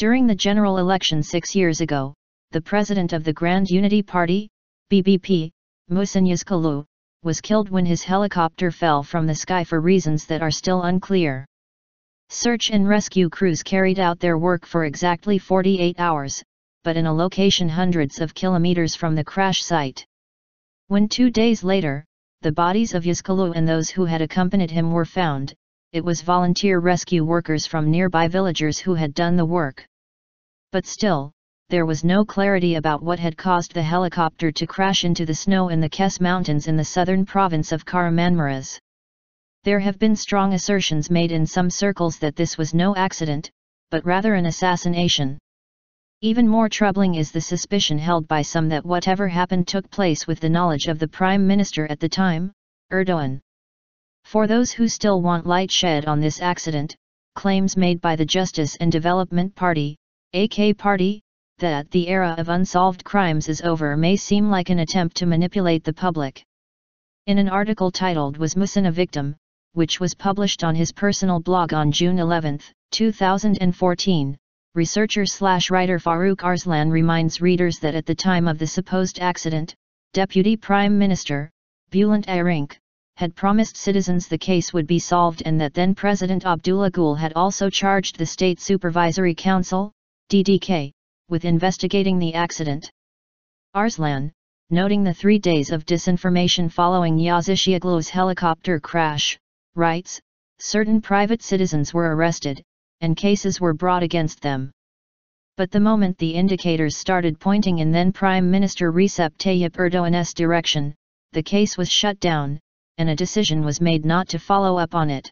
During the general election 6 years ago, the president of the Grand Unity Party, BBP, Muhsin Yazıcıoğlu, was killed when his helicopter fell from the sky for reasons that are still unclear. Search and rescue crews carried out their work for exactly 48 hours, but in a location hundreds of kilometers from the crash site. When 2 days later, the bodies of Yazıcıoğlu and those who had accompanied him were found, it was volunteer rescue workers from nearby villagers who had done the work. But still, there was no clarity about what had caused the helicopter to crash into the snow in the Keş Mountains in the southern province of Kahramanmaraş. There have been strong assertions made in some circles that this was no accident, but rather an assassination. Even more troubling is the suspicion held by some that whatever happened took place with the knowledge of the Prime Minister at the time, Erdoğan. For those who still want light shed on this accident, claims made by the Justice and Development Party, AK Party, that the era of unsolved crimes is over may seem like an attempt to manipulate the public. In an article titled "Was Muhsin a Victim?", which was published on his personal blog on June 11, 2014, researcher/writer Faruk Arslan reminds readers that at the time of the supposed accident, Deputy Prime Minister, Bülent Arınç, had promised citizens the case would be solved and that then President Abdullah Gül had also charged the State Supervisory Council, DDK, with investigating the accident. Arslan, noting the 3 days of disinformation following Yazıcıoğlu's helicopter crash, writes, certain private citizens were arrested, and cases were brought against them. But the moment the indicators started pointing in then Prime Minister Recep Tayyip Erdoğan's direction, the case was shut down, and a decision was made not to follow up on it.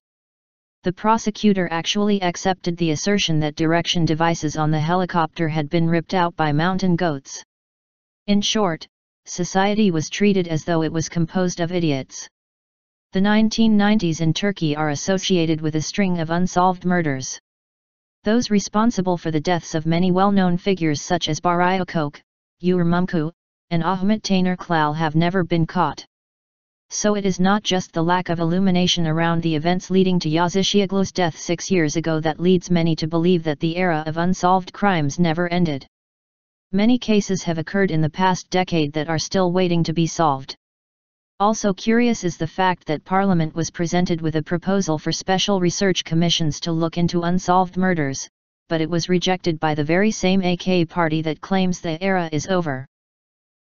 The prosecutor actually accepted the assertion that direction devices on the helicopter had been ripped out by mountain goats. In short, society was treated as though it was composed of idiots. The 1990s in Turkey are associated with a string of unsolved murders. Those responsible for the deaths of many well-known figures such as Baraya Koç, Uğur Mumcu, and Ahmet Taner Klal have never been caught. So it is not just the lack of illumination around the events leading to Yazıcıoğlu's death 6 years ago that leads many to believe that the era of unsolved crimes never ended. Many cases have occurred in the past decade that are still waiting to be solved. Also curious is the fact that Parliament was presented with a proposal for special research commissions to look into unsolved murders, but it was rejected by the very same AK party that claims the era is over.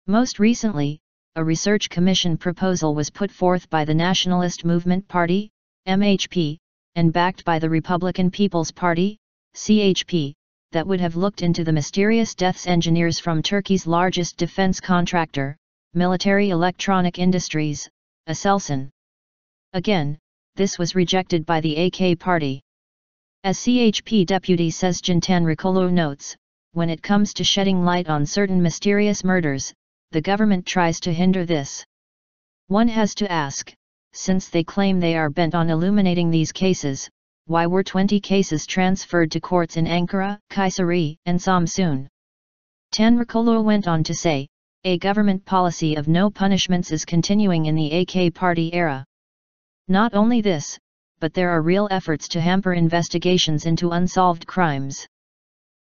Most recently, a research commission proposal was put forth by the Nationalist Movement Party, MHP, and backed by the Republican People's Party, CHP, that would have looked into the mysterious deaths engineers from Turkey's largest defense contractor, Military Electronic Industries, Aselsan. Again, this was rejected by the AK party. As CHP deputy Sezgin Tanrıkolu notes, when it comes to shedding light on certain mysterious murders, the government tries to hinder this. One has to ask, since they claim they are bent on illuminating these cases, why were 20 cases transferred to courts in Ankara, Kayseri, and Samsun? Tanrıkolu went on to say, a government policy of no punishments is continuing in the AK party era. Not only this, but there are real efforts to hamper investigations into unsolved crimes.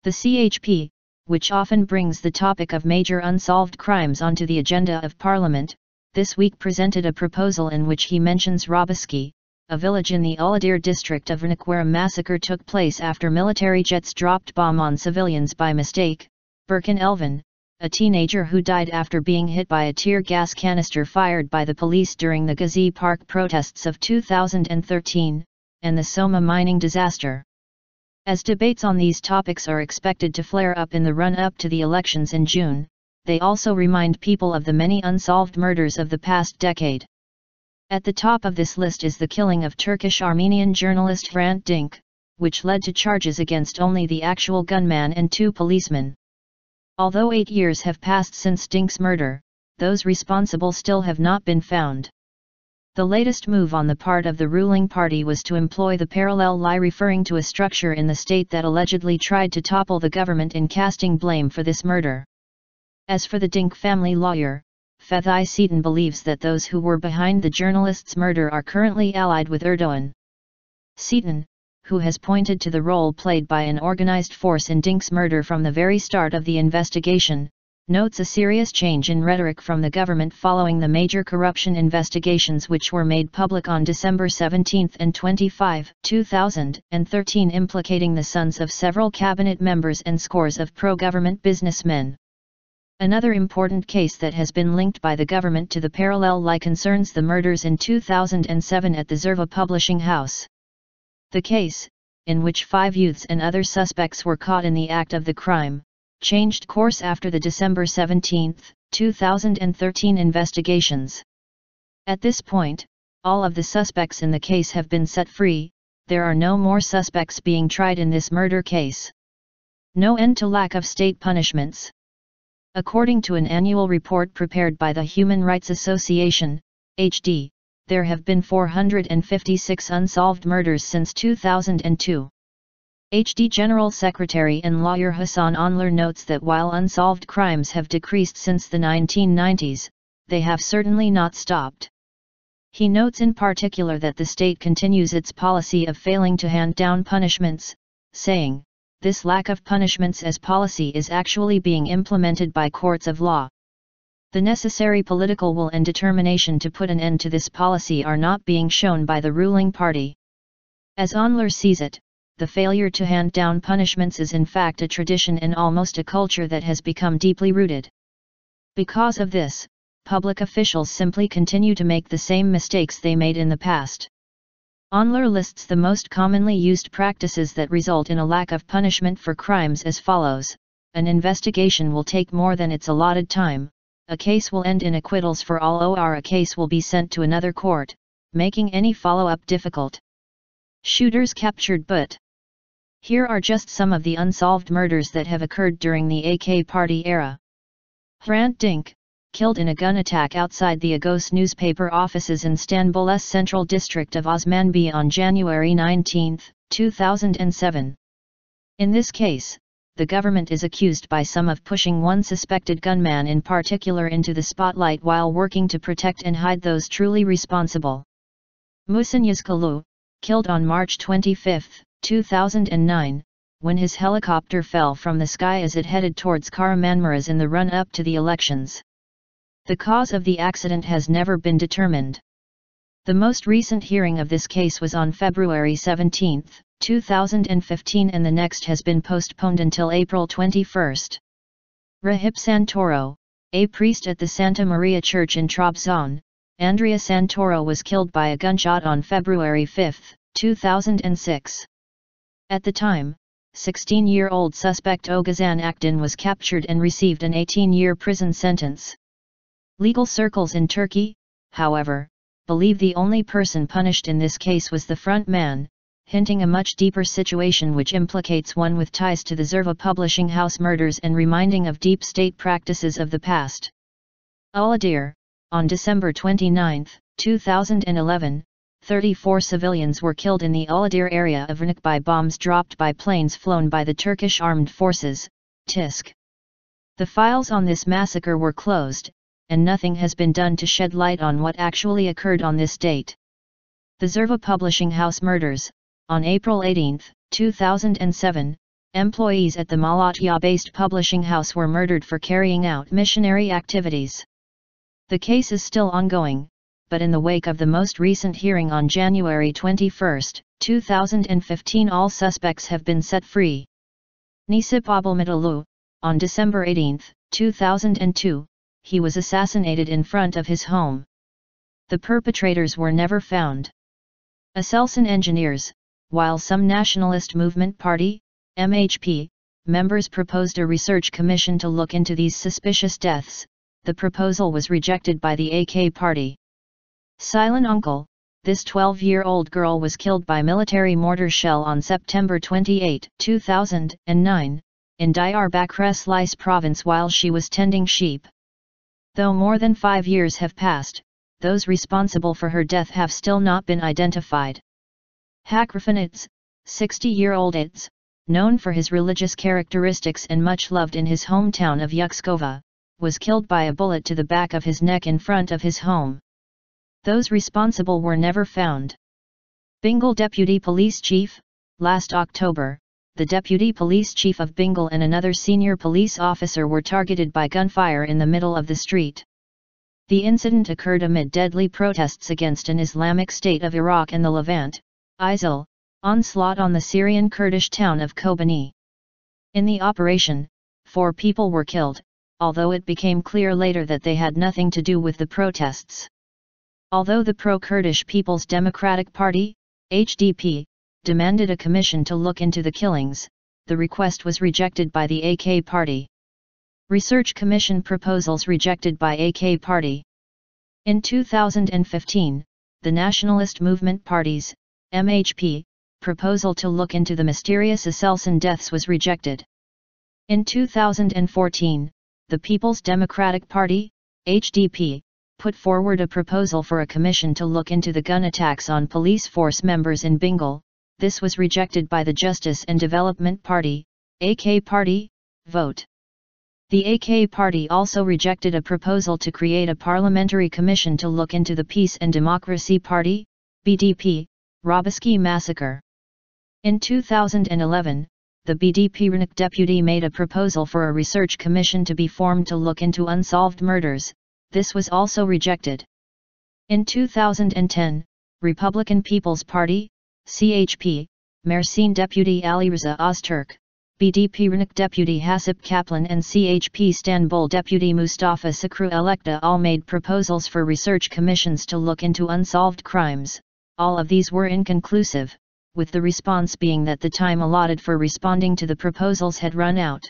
The CHP, which often brings the topic of major unsolved crimes onto the agenda of Parliament, this week presented a proposal in which he mentions Robaski, a village in the Uladir district of Rnak where a massacre took place after military jets dropped bomb on civilians by mistake, Berkin Elvan, a teenager who died after being hit by a tear gas canister fired by the police during the Gezi Park protests of 2013, and the Soma mining disaster. As debates on these topics are expected to flare up in the run-up to the elections in June, they also remind people of the many unsolved murders of the past decade. At the top of this list is the killing of Turkish-Armenian journalist Hrant Dink, which led to charges against only the actual gunman and 2 policemen. Although 8 years have passed since Dink's murder, those responsible still have not been found. The latest move on the part of the ruling party was to employ the parallel lie referring to a structure in the state that allegedly tried to topple the government in casting blame for this murder. As for the Dink family lawyer, Fethi Seaton believes that those who were behind the journalist's murder are currently allied with Erdoğan. Seaton, who has pointed to the role played by an organized force in Dink's murder from the very start of the investigation, notes a serious change in rhetoric from the government following the major corruption investigations which were made public on December 17 and 25, 2013, implicating the sons of several cabinet members and scores of pro-government businessmen. Another important case that has been linked by the government to the parallel lie concerns the murders in 2007 at the Zerva publishing house. The case, in which 5 youths and other suspects were caught in the act of the crime, changed course after the December 17, 2013 investigations. At this point, all of the suspects in the case have been set free. There are no more suspects being tried in this murder case. No end to lack of state punishments. According to an annual report prepared by the Human Rights Association, HD, there have been 456 unsolved murders since 2002. HD General Secretary and lawyer Hassan Onlar notes that while unsolved crimes have decreased since the 1990s, they have certainly not stopped. He notes in particular that the state continues its policy of failing to hand down punishments, saying, "This lack of punishments as policy is actually being implemented by courts of law. The necessary political will and determination to put an end to this policy are not being shown by the ruling party." As Onlar sees it, the failure to hand down punishments is in fact a tradition and almost a culture that has become deeply rooted. Because of this, public officials simply continue to make the same mistakes they made in the past. Onlar lists the most commonly used practices that result in a lack of punishment for crimes as follows: an investigation will take more than its allotted time, a case will end in acquittals for all or a case will be sent to another court, making any follow-up difficult. Shooters captured but. Here are just some of the unsolved murders that have occurred during the AK Party era. Hrant Dink, killed in a gun attack outside the Agos newspaper offices in Istanbul's central district of Osmanbey on January 19, 2007. In this case, the government is accused by some of pushing one suspected gunman in particular into the spotlight while working to protect and hide those truly responsible. Muhsin Yazıcıoğlu, killed on March 25, 2009, when his helicopter fell from the sky as it headed towards Kahramanmaraş in the run-up to the elections. The cause of the accident has never been determined. The most recent hearing of this case was on February 17, 2015, and the next has been postponed until April 21. Rahip Santoro, a priest at the Santa Maria Church in Trabzon, Andrea Santoro was killed by a gunshot on February 5, 2006. At the time, 16-year-old suspect Oguzhan Akdin was captured and received an 18-year prison sentence. Legal circles in Turkey, however, believe the only person punished in this case was the front man, hinting a much deeper situation which implicates one with ties to the Zerva publishing house murders and reminding of deep state practices of the past. Unclear, on December 29, 2011, 34 civilians were killed in the Unclear area of Irnak by bombs dropped by planes flown by the Turkish Armed Forces, TİSK. The files on this massacre were closed, and nothing has been done to shed light on what actually occurred on this date. The Zerva publishing house murders. On April 18, 2007, employees at the Malatya-based publishing house were murdered for carrying out missionary activities. The case is still ongoing, but in the wake of the most recent hearing on January 21, 2015, all suspects have been set free. Nisip Abdülmutlu, on December 18, 2002, he was assassinated in front of his home. The perpetrators were never found. Aselsan engineers. While some Nationalist Movement Party, MHP, members proposed a research commission to look into these suspicious deaths, the proposal was rejected by the AK Party. Silent Uncle, this 12-year-old girl was killed by military mortar shell on September 28, 2009, in Diyarbakır Slice province while she was tending sheep. Though more than 5 years have passed, those responsible for her death have still not been identified. Hakrafan 60-year-old Idz, known for his religious characteristics and much loved in his hometown of Yüksekova, was killed by a bullet to the back of his neck in front of his home. Those responsible were never found. Bengal Deputy Police Chief, Last October, the deputy police chief of Bengal and another senior police officer were targeted by gunfire in the middle of the street. The incident occurred amid deadly protests against an Islamic State of Iraq and the Levant, ISIL, onslaught on the Syrian Kurdish town of Kobani. In the operation, 4 people were killed, although it became clear later that they had nothing to do with the protests. Although the pro-Kurdish People's Democratic Party, HDP, demanded a commission to look into the killings, the request was rejected by the AK Party. Research Commission proposals rejected by AK Party. In 2015, the Nationalist Movement Party's, MHP, proposal to look into the mysterious assassin deaths was rejected. In 2014, the People's Democratic Party, HDP, put forward a proposal for a commission to look into the gun attacks on police force members in Bengal. This was rejected by the Justice and Development Party, AK Party, vote. The AK Party also rejected a proposal to create a parliamentary commission to look into the Peace and Democracy Party, BDP, Roboski massacre. In 2011, the BDP deputy made a proposal for a research commission to be formed to look into unsolved murders. This was also rejected. In 2010, Republican People's Party, CHP, Mersin Deputy Ali Reza Ozturk, BDP Rnik Deputy Hasip Kaplan and CHP Istanbul Deputy Mustafa Sakru Elekta all made proposals for research commissions to look into unsolved crimes. All of these were inconclusive, with the response being that the time allotted for responding to the proposals had run out.